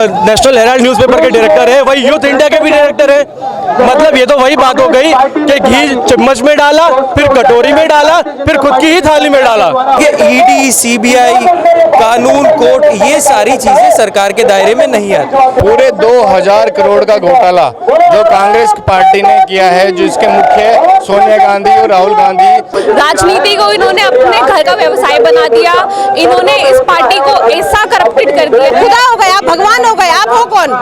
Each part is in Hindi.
नेशनल हेराल्ड न्यूज़पेपर के डायरेक्टर है, वही यूथ इंडिया के भी डायरेक्टर है। मतलब ये तो वही बात हो गई कि घी चम्मच में डाला, फिर कटोरी में डाला, फिर खुद की ही थाली में डाला। ये ईडी, सीबीआई, कानून, कोर्ट, ये सारी चीजें सरकार के दायरे में नहीं आती। पूरे 2000 करोड़ का घोटाला जो कांग्रेस पार्टी ने किया है, जिसके मुख्य सोनिया गांधी और राहुल गांधी। राजनीति को इन्होंने अपने घर का व्यवसाय बना दिया। इन्होंने इस पार्टी को ऐसा करप्टेड कर दिया। खुदा हो गया, भगवान हो गया, आप हो कौन?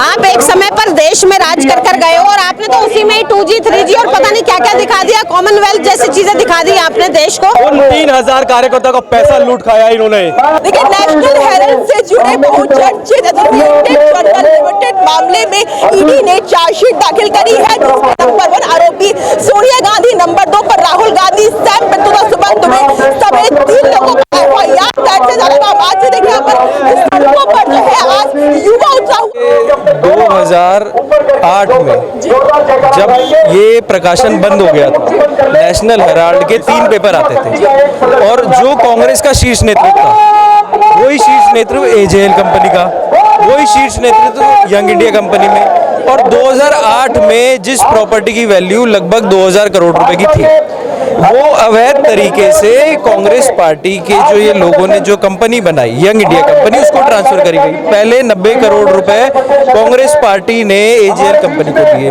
आप एक समय पर देश में राज कर गए हो और आपने तो उसी में ही 2G 3G और पता नहीं क्या क्या दिखा दिया, कॉमनवेल्थ जैसी चीजें दिखा दी आपने देश को। उन 3000 कार्यकर्ताओं का पैसा लूट खाया इन्होंने। देखिए, नेशनल हेराल्ड से जुड़े बहुत चर्चित लिमिटेड मामले में ईडी ने चार्जशीट दाखिल करी है, जिसमें नंबर 1 आरोपी सोनिया गांधी, नंबर 2 पर राहुल गांधी, सैम पित्रोदा, सुमन दुबे समेत 3 लोगों का FIR दर्ज है। आज से देखिए सड़कों पर जो है आज युवा उत्साह। 2008 में जब ये प्रकाशन बंद हो गया था, नेशनल हेराल्ड के 3 पेपर आते थे और जो कांग्रेस का शीर्ष नेतृत्व था, वही शीर्ष नेतृत्व एजेएल कंपनी का, वही शीर्ष नेतृत्व यंग इंडिया कंपनी में, और 2008 में जिस प्रॉपर्टी की वैल्यू लगभग 2000 करोड़ रुपए की थी, वो अवैध तरीके से कांग्रेस पार्टी के जो ये लोगों ने जो कंपनी बनाई, यंग इंडिया कंपनी, उसको ट्रांसफर करी गई। पहले 90 करोड़ रुपए कांग्रेस पार्टी ने एजेएल कंपनी को दिए,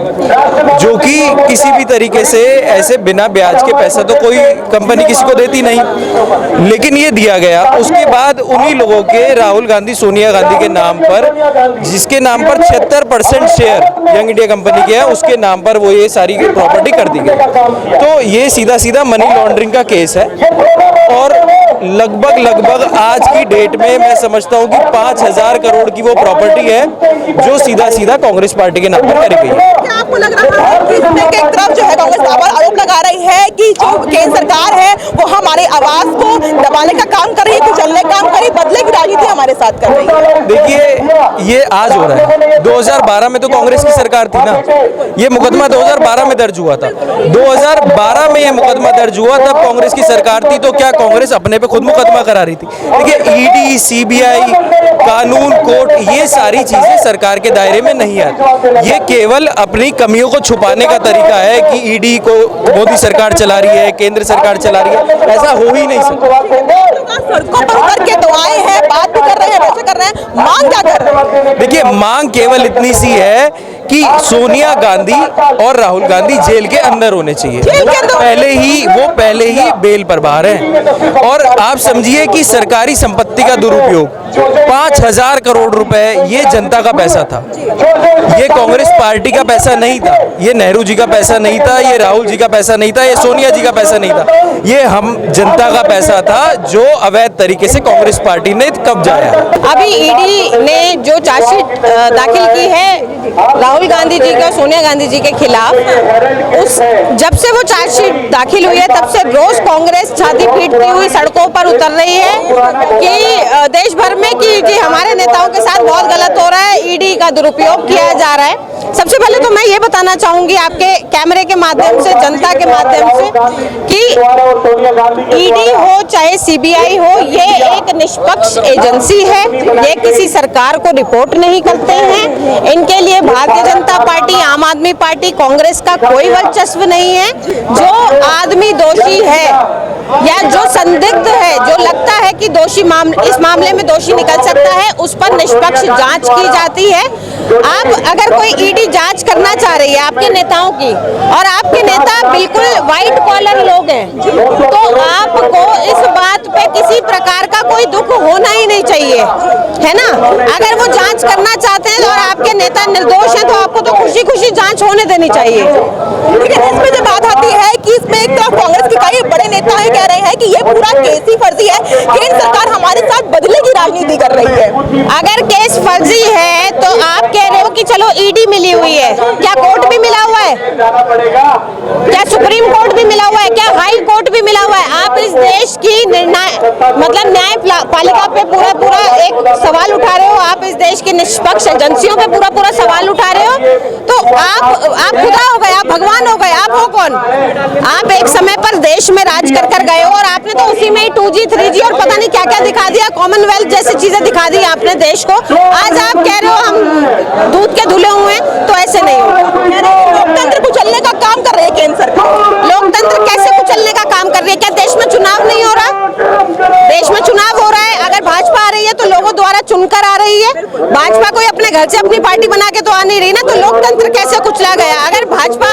जो कि किसी भी तरीके से ऐसे बिना ब्याज के पैसा तो कोई कंपनी किसी को देती नहीं, लेकिन ये दिया गया। उसके बाद उन्हीं लोगों के राहुल गांधी, सोनिया गांधी के नाम पर, जिसके नाम पर 76% शेयर यंग इंडिया कंपनी के है, उसके नाम पर वो ये सारी प्रॉपर्टी कर दी गई। तो ये सीधा सीधा मनी लॉन्ड्रिंग का केस है और लगभग आज की डेट में मैं समझता हूँ कि 5000 करोड़ की वो प्रॉपर्टी है जो सीधा सीधा कांग्रेस पार्टी के नाम पर करी गई है। क्या आपको लग रहा है कि इसमें एक तरफ जो है कांग्रेस आरोप लगा रही है कि जो केंद्र सरकार है वो हमारे आवाज को दबाने का काम कर रही है, कुचलने का काम कर रही है, बदले की राजनीति हमारे साथ कर रही है? देखिए, ये आज हो रहा है। 2012 में तो कांग्रेस की सरकार थी ना, ये मुकदमा 2012 में दर्ज हुआ था। 2012 में ये मुकदमा दर्ज हुआ, तब कांग्रेस की सरकार थी, तो क्या कांग्रेस अपने पे खुद मुकदमा करा रही थी? देखिए, ईडी, सीबीआई, कानून, कोर्ट, ये सारी चीजें सरकार के दायरे में नहीं आती। ये केवल अपनी कमियों को छुपाने का तरीका है कि ईडी को मोदी सरकार चला रही है, केंद्र सरकार चला रही है, ऐसा हो ही नहीं सकता। सड़कों पर उतर के दुआएं हैं, बात भी कर रहे हैं, वैसे कर रहे हैं, मांग क्या कर रहे हैं? देखिए, मांग केवल इतनी सी है कि सोनिया गांधी और राहुल गांधी जेल के अंदर होने चाहिए। वो पहले ही बेल पर बाहर हैं। और आप समझिए कि सरकारी संपत्ति का दुरुपयोग, 5000 करोड़ रुपए, ये जनता का पैसा था, ये कांग्रेस पार्टी का पैसा नहीं था, ये नेहरू जी का पैसा नहीं था, ये राहुल जी का पैसा नहीं था, ये सोनिया जी का पैसा नहीं था, ये हम जनता का पैसा था जो अवैध तरीके से कांग्रेस पार्टी ने कब्जाया। अभी ईडी ने जो चार्जशीट दाखिल की है राहुल गांधी जी का, सोनिया गांधी जी के खिलाफ, जब से वो चार्जशीट दाखिल हुई है तब से रोज कांग्रेस छाती पीटती हुई सड़कों पर उतर रही है कि देश भर में कि जी हमारे नेताओं के साथ बहुत गलत हो रहा है, ईडी का दुरुपयोग किया जा रहा है। सबसे पहले तो मैं ये बताना चाहूंगी आपके कैमरे के माध्यम से, जनता के माध्यम से, कि ईडी हो चाहे सीबीआई हो, ये एक निष्पक्ष एजेंसी है। ये किसी सरकार को रिपोर्ट नहीं करते हैं। इनके लिए भारतीय जनता पार्टी, आम आदमी पार्टी, कांग्रेस का कोई वर्चस्व नहीं है। जो आदमी दोषी है या जो संदिग्ध है, जो लगता है कि दोषी इस मामले में दोषी निकल सकता है, उस पर निष्पक्ष जांच की जाती है। आप अगर कोई ईडी जांच करना चाह रही है आपके नेताओं की, और आपके नेता बिल्कुल व्हाइट कॉलर लोग हैं, तो आपको इस बात पे किसी प्रकार का कोई दुख होना ही नहीं चाहिए, है ना? अगर वो जांच करना चाहते हैं और आपके नेता निर्दोष हैं, तो आपको तो खुशी खुशी जांच होने देनी चाहिए। लेकिन इसमें जो बात आती है कि इसमें एक तरफ कांग्रेस के कई बड़े नेता है कह रहे हैं कि ये पूरा केस ही फर्जी है, केंद्र सरकार हमारे साथ बदले की राजनीति कर रही है। अगर केस फर्जी है तो आप कह रहे हो कि चलो ईडी मिली हुई है, क्या कोर्ट भी मिला हुआ है? क्या सुप्रीम कोर्ट भी मिला हुआ है, क्या हाई कोर्ट भी मिला हुआ है? आप इस देश की मतलब न्याय पालिका पे पूरा एक सवाल उठा रहे हो, आप इस देश की निष्पक्ष एजेंसियों पे पूरा सवाल उठा रहे हो, तो आप खुदा हो गए, आप भगवान हो गए, आप हो कौन? आप एक समय पर देश में राज कर गए हो और आपने तो उसी में ही 2G 3G और पता नहीं क्या क्या दिखा दिया, कॉमनवेल्थ जैसी चीजें दिखा दी आपने देश को। आज आप कह रहे हो हम दूध के धुले हुए हैं, तो ऐसे नहीं होगा। लोकतंत्र कुचलने का काम कर रही है केंद्र सरकार। लोकतंत्र कैसे कुचलने का काम कर रही है? क्या देश में चुनाव नहीं हो रहा? देश में चुनाव हो रहा है। अगर भाजपा आ रही है तो लोगों द्वारा चुनकर आ रही है। भाजपा कोई अपने घर से अपनी पार्टी बना के तो आ नहीं रही ना, तो लोकतंत्र कैसे कुचला गया? अगर भाजपा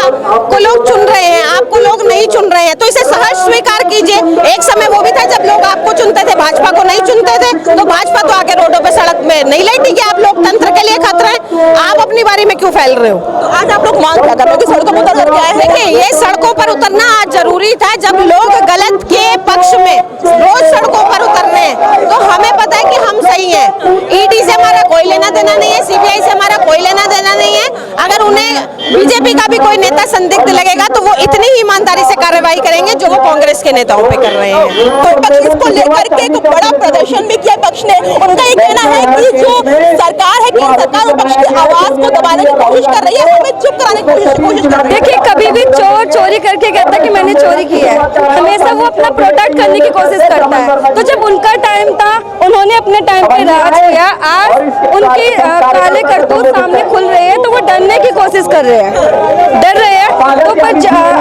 को लोग चुन रहे हैं, आपको लोग नहीं चुन रहे हैं, तो इसे सहज स्वीकार कीजिए। एक समय वो भी था जब लोग आपको चुनते थे, भाजपा को नहीं चुनते थे, तो भाजपा तो आके रोडों पे सड़क में नहीं लेटी कि आप लोकतंत्र के लिए खतरा है। आप अपनी बारी में क्यों फैल रहे हो? तो आज आप लोग मांग क्या कर रहे हो कि सड़कों पर उतर करके आए? देखिए, ये सड़कों पर उतरना आज जरूरी था जब लोग गलत के पक्ष में रोज सड़कों पर उतर रहे हैं, तो हमें पता है कि हम सही हैं। ईडी से हमारा कोई लेना देना नहीं है, सीबीआई से हमारा कोई लेना देना नहीं है। अगर उन्हें बीजेपी का भी कोई नेता संदिग्ध लगेगा तो वो इतनी ही ईमानदारी से कार्रवाई करेंगे जो वो कांग्रेस के नेताओं पे कर रहे हैं। तो पक्ष इसको लेकर के एक बड़ा प्रदर्शन भी किया पक्ष ने। उनका ये कहना है कि जो सरकार है, केंद्र सरकार विपक्ष की आवाज को दबाने की कोशिश कर रही है, हमें चुप कराने की कोशिश कर रही है। देखिए, कभी भी चोर चोरी करके कहता है कि मैंने चोरी की है, हमेशा वो अपना प्रोटेक्ट करने की कोशिश करता है। तो जब उनका टाइम था, उन्होंने अपने टाइम पे राज किया, आज उनकी काले करतूत सामने खुल रहे हैं तो वो डरने की कोशिश कर रहे हैं, डर रहे हैं। तो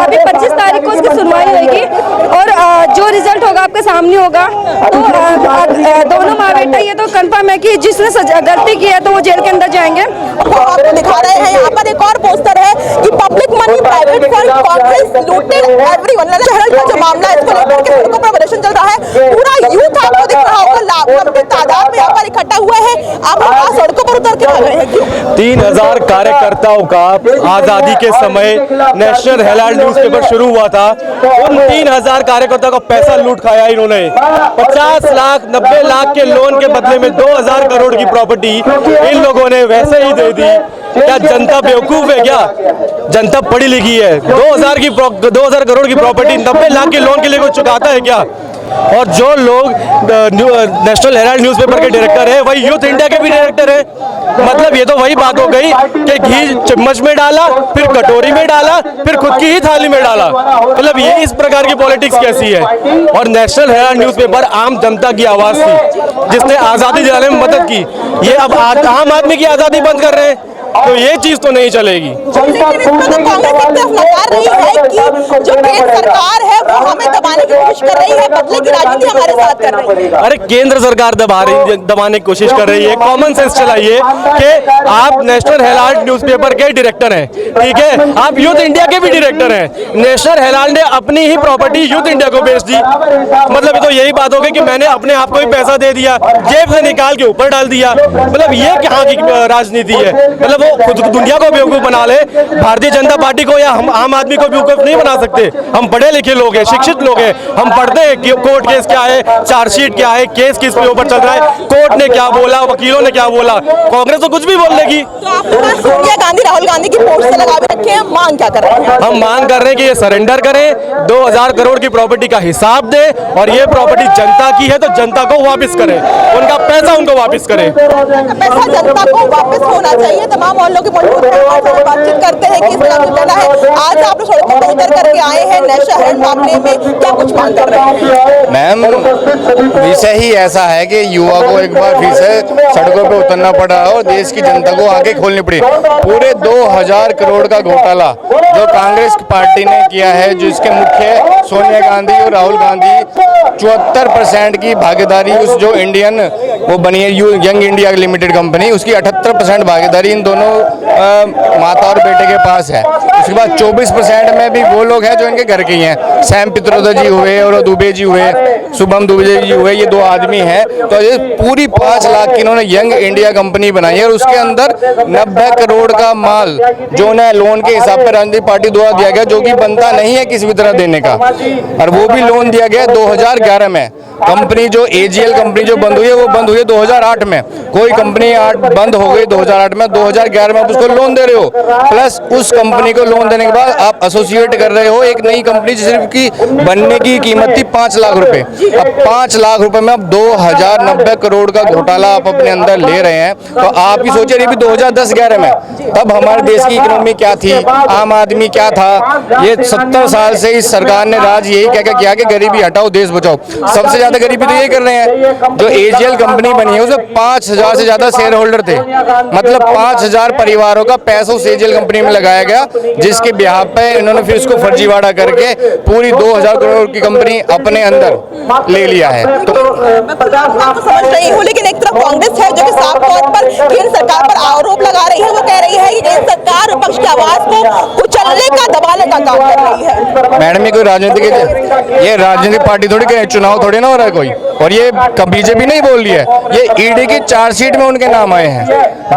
अभी 25 तारीख को उसकी सुनवाई होगी और जो रिजल्ट होगा आपके सामने होगा। तो दोनों माँ बेटा ये तो कंफर्म है कि जिसने गलती की है तो वो जेल के अंदर जाएंगे। आपको दिखा रहे हैं यहाँ पर एक और पोस्टर है कि public money private fund Congress looted everyone. शहर का जो मामला है, इसको लेकर के सड़कों पर प्रदर्शन चल रहा है। पूरा यूथ आपको दिख रहा होगा, लाखों की तादाद में यहाँ पर इकट्ठा हुआ है। आप आज सड़कों पर उतर के आ गए हैं। 3000 कार्यकर्ताओं का आजादी के समय नेशनल हेराल्ड न्यूज़पेपर शुरू हुआ था। उन 3000 कार्यकर्ताओं का पैसा लूट खाया इन्होंने। 50 लाख 90 लाख के लोन के बदले में 2000 करोड़ की प्रॉपर्टी इन लोगों ने वैसे ही दे दी। क्या जनता बेवकूफ है? क्या जनता पढ़ी लिखी है? 2000 करोड़ की प्रॉपर्टी 90 लाख के लोन के लिए कोई चुकाता है क्या? और जो लोग नेशनल हेराल्ड न्यूज़पेपर के डायरेक्टर है वही यूथ इंडिया के भी डायरेक्टर है। मतलब ये तो वही बात हो गई कि घी चम्मच में डाला, फिर कटोरी में डाला, फिर खुद की ही थाली में डाला। मतलब ये इस प्रकार की पॉलिटिक्स कैसी है? और नेशनल हेराल्ड न्यूज़पेपर आम जनता की आवाज थी, जिसने आज़ादी दिलाने में मदद की। ये अब आम आदमी की आज़ादी बंद कर रहे हैं, तो ये चीज तो नहीं चलेगी। लेकिन इसमें तो कांग्रेस एक तरफ नकार रही है कि जो केंद्र सरकार है वो हमें दबाने की कोशिश कर रही है, बदले की राजनीति हमारे साथ कर रही है। अरे केंद्र सरकार दबाने की कोशिश कर रही है। कॉमन सेंस चलाइए कि आप नेशनल हेराल्ड न्यूज़पेपर के डायरेक्टर हैं, ठीक है? आप यूथ इंडिया के भी डायरेक्टर हैं। नेशनल हेराल्ड ने अपनी ही प्रॉपर्टी यूथ इंडिया को बेच दी। मतलब तो यही बात हो गई कि मैंने अपने आप को ही पैसा दे दिया, जेब से निकाल के ऊपर डाल दिया। मतलब ये कहाँ की राजनीति है? मतलब वो खुद दुनिया को बेवकूफ बना ले, भारतीय जनता पार्टी को या हम आम आदमी को बेवकूफ नहीं बना सकते। हम पढ़े लिखे लोग हैं, शिक्षित लोग हैं, हम पढ़ते हैं कि कोर्ट केस क्या है, चार्जशीट क्या है, केस किस पे ऊपर चल रहा है, कोर्ट ने क्या बोला, वकीलों ने क्या बोला। कांग्रेस तो कुछ भी बोल देगी। तो आपके पास सोनिया गांधी राहुल गांधी की पोस्टर लगा के रखे हैं, मांग क्या कर रहे हैं? हम मांग कर रहे हैं कि ये सरेंडर करें, 2000 करोड़ की प्रॉपर्टी का हिसाब दे, और ये प्रॉपर्टी जनता की है तो जनता को वापस करें, उनका पैसा उनको वापस करें। पैसा जनता को वापस होना चाहिए। तमाम मोहल्लों के बातचीत करते हैं कि इसका जो कहना है। आज आप लोग सड़कों पर उतर करके आए हैं नेशनल हेराल्ड मामले में, क्या कुछ मांग कर रहे हैं? मैम, विषय ही ऐसा है कि युवा को एक बार फिर से सड़कों पे उतरना पड़ा और देश की जनता को आगे खोलनी पड़ी। पूरे 2000 करोड़ का घोटाला जो कांग्रेस पार्टी ने किया है, जिसके मुख्य सोनिया गांधी और राहुल गांधी 74% की भागीदारी उस जो इंडियन वो बनी है यंग इंडिया लिमिटेड कंपनी, उसकी 78% भागीदारी इन दोनों माता और बेटे के पास है। उसके बाद 24% में भी वो लोग हैं जो इनके घर के ही हैं। सैम पित्रोदा जी हुए और दुबे जी हुए, शुभम दुबे जी हुए, ये 2 आदमी हैं। तो ये पूरी 5 लाख की इन्होंने यंग इंडिया कंपनी बनाई है और उसके अंदर 90 करोड़ का माल जो उन्हें लोन के हिसाब पर राजनीतिक पार्टी द्वारा दिया गया, जो कि बनता नहीं है किसी भी तरह देने का, और वो भी लोन दिया गया 2011 2011 में। कंपनी जो AGL कंपनी जो बंद हुई है वो बंद हुई है 2008 में। कोई कंपनी बंद हो गई 2008 में, 2011 में आप उसको लोन दे रहे हो, प्लस उस कंपनी को लोन देने के बाद आप एसोसिएट कर रहे हो एक नई कंपनी सिर्फ की बनने की कीमत थी 5 लाख रुपए। अब 5 लाख रुपए में आप 2090 करोड़ का घोटाला आप अपने अंदर ले रहे हैं। तो आप ही सोचिए अभी 2010-11 में तब हमारे देश की इकोनॉमी क्या थी, आम आदमी क्या था। ये 70 साल से इस सरकार ने राज यही क्या किया कि गरीबी हटाओ देश बचाओ। सबसे ज्यादा गरीबी तो ये कर रहे हैं। जो AGL कंपनी बनी है उसमें 5000 से ज्यादा शेयर होल्डर थे, मतलब 5000 परिवारों का पैसा उस AGL कंपनी में लगाया गया, जिसके बिहार पे इन्होंने फिर इसको फर्जीवाड़ा करके पूरी 2000 करोड़ की कंपनी अपने अंदर ले लिया है। तो आपको समझ रही हूँ, लेकिन एक तरफ कांग्रेस है जो कि साफ तौर पर केंद्र सरकार पर आरोप लगा रही है। वो कह रही है कि केंद्र सरकार विपक्ष की आवाज को कुचलने का, दबाने का काम कर रही है। मैडम ये कोई राजनीतिक, ये राजनीतिक पार्टी थोड़ी के चुनाव थोड़ी ना हो रहा है कोई, और ये बीजेपी नहीं बोल रही है, ये ED की चार्जशीट में उनके नाम आए हैं,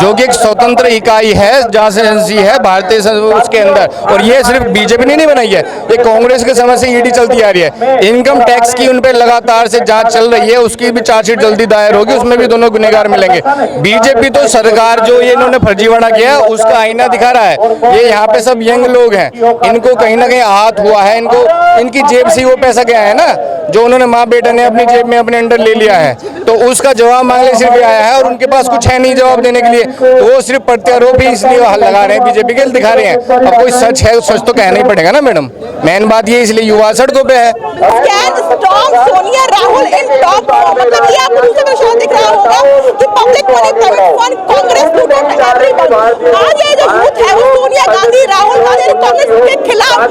जो कि एक स्वतंत्र इकाई है, जांच एजेंसी है भारतीय उसके अंदर। और ये सिर्फ बीजेपी ने नहीं बनाई है, ये कांग्रेस के समय से ED चलती आ रही है। इनकम टैक्स की उन पर लगातार से जांच चल रही है, उसकी भी चार्जशीट जल्दी दायर होगी, उसमें भी दोनों गुनहगार मिलेंगे। बीजेपी तो सरकार जो ये इन्होंने फर्जीवाड़ा किया उसका आईना दिखा रहा है। ये यहाँ पे सब यंग लोग हैं, इनको कहीं ना कहीं आहत हुआ है, इनको इनकी जेब से वो पैसा गया है ना, जो उन्होंने माँ बेटा ने अपनी जेब में अपने अंडर ले लिया है, तो उसका जवाब मांगने सिर्फ आया है, और उनके पास कुछ है नहीं जवाब देने के लिए। तो वो सिर्फ प्रत्यारोप ही इसलिए लगा रहे हैं, बीजेपी के दिखा रहे हैं। अब कोई सच है, सच तो कहना ही पड़ेगा ना मैडम। मेन बात ये, इसलिए युवा सड़कों पे है। सोनिया राहुल इन टॉप, मतलब ये आपको दूसरे निशान दिख रहा होगा कि public money private fund Congress looted everyone. आज ये जो यूथ है वो सोनिया गांधी, राहुल गांधी कांग्रेस के खिलाफ आज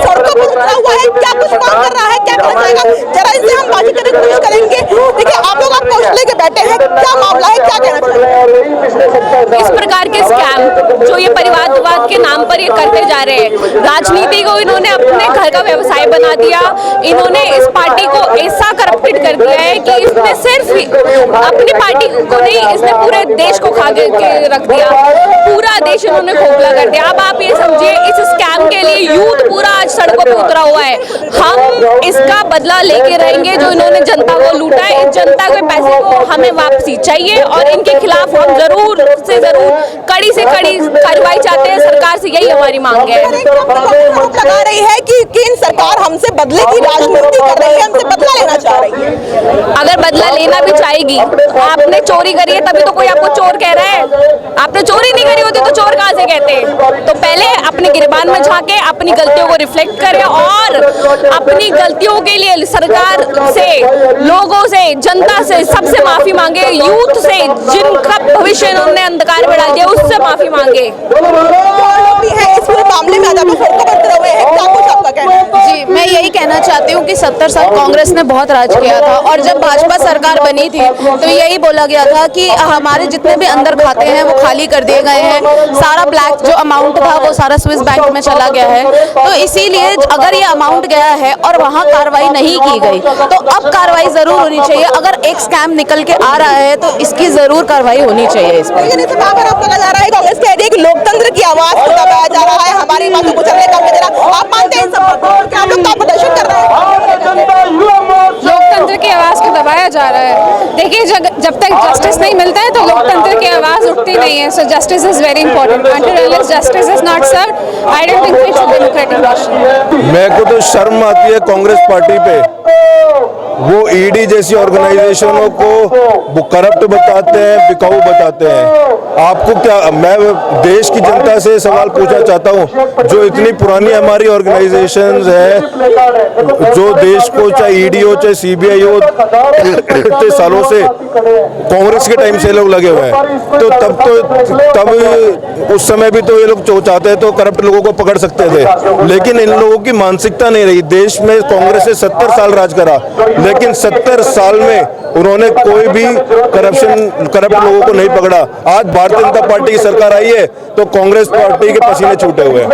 सड़कों पर उतरा हुआ है। क्या कुछ मांग कर रहा है, क्या कहना चाहेगा, जरा इनसे हम बातचीत करने की कोशिश करेंगे। देखिए आप लोग आप क्वेश्चन लेके बैठे हैं, क्या मामला है, क्या कहना चाहेंगे? इस प्रकार के स्कैम जो ये परिवारवाद के नाम पर ये करते जा रहे हैं, राजनीति को इन्होंने अपने घर का व्यवसाय बना दिया। इन्होंने इस पार्टी को ऐसा करप्टेड कर दिया है कि इसने सिर्फ अपनी पार्टी को नहीं, इसने पूरे देश को खा के रख दिया। पूरा देश इन्होंने खोखला कर दिया। अब आप ये समझिए, इस स्कैम के लिए यूथ पूरा आज सड़कों पे उतरा हुआ है। हम इसका बदला लेके रहेंगे जो इन्होंने जनता को लूटा है। इस जनता के पैसे को हमें वापसी चाहिए, और इनके खिलाफ हम जरूर से जरूर कड़ी से कड़ी कार्रवाई चाहते हैं। सरकार से यही हमारी मांग है। लगा रही है कि केंद्र सरकार हमसे बदले की राजनीति कर रही है, हमसे बदला लेना चाह रही है। अगर बदला लेना भी चाहेगी, आपने चोरी करी है तभी तो कोई आपको चोर कह रहा है। आपने चोरी नहीं करी होती तो चोर कहाँ से कहते? तो पहले अपने गिरबान में झांके, अपनी गलतियों को रिफ्लेक्ट करें, और अपनी गलतियों के लिए सरकार से, लोगों से, जनता से सबसे माफी मांगे। यूथ से जिनका भविष्य इन्होंने अंधकार में डाल दिया उससे माफी मांगे। इस पूरे मामले में आज आप सड़कों पर उतरे हुए हैं, क्या कुछ आपका कहना है? जी, मैं यही कहना चाहती हूँ कि 70 साल कांग्रेस ने बहुत राज किया था, और जब भाजपा सरकार बनी थी तो यही बोला गया था कि हमारे जितने भी अंदर खाते हैं वो खाली कर दिए गए हैं। सारा ब्लैक जो अमाउंट था वो सारा स्विस बैंक में चला गया है। तो इसीलिए अगर ये अमाउंट गया है और वहाँ कार्रवाई नहीं की गई, तो अब कार्रवाई जरूर होनी चाहिए। अगर एक स्कैम निकल के आ रहा है तो इसकी जरूर कार्रवाई होनी चाहिए। इस पर आपको लगा रहा है कांग्रेस कह रही है कि लोकतंत्र की आवाज को दबाया जा रहा है, हमारी बातों को चलने का जरा आप मानते हैं सब कि आप लोग प्रदर्शन कर रहे हैं? लोकतंत्र की आवाज को दबाया जा रहा है। देखिए, जब तक जस्टिस नहीं मिलता है तो लोकतंत्र की आवाज उठती नहीं है। So justice is very important. Until unless justice is not served, I don't think it's a democratic nation. मेरे को तो शर्म आती है कांग्रेस पार्टी पे। वो ED जैसी ऑर्गेनाइजेशनों को करप्ट बताते हैं, बिकाऊ बताते हैं। आपको क्या, मैं देश की जनता से सवाल पूछना चाहता हूँ, जो इतनी पुरानी हमारी ऑर्गेनाइजेशंस है, जो देश को चाहे ED हो चाहे CBI हो, इतने सालों से कांग्रेस के टाइम से लोग लगे हुए हैं, तो तब उस समय भी तो ये लोग चाहते हैं तो करप्ट लोगों को पकड़ सकते थे, लेकिन इन लोगों की मानसिकता नहीं रही। देश में कांग्रेस ने 70 साल राज करा, लेकिन 70 साल में उन्होंने कोई भी करप्ट लोगों को नहीं पकड़ा। आज भारतीय जनता पार्टी की सरकार आई है तो कांग्रेस पार्टी के पसीने छूटे हुए हैं।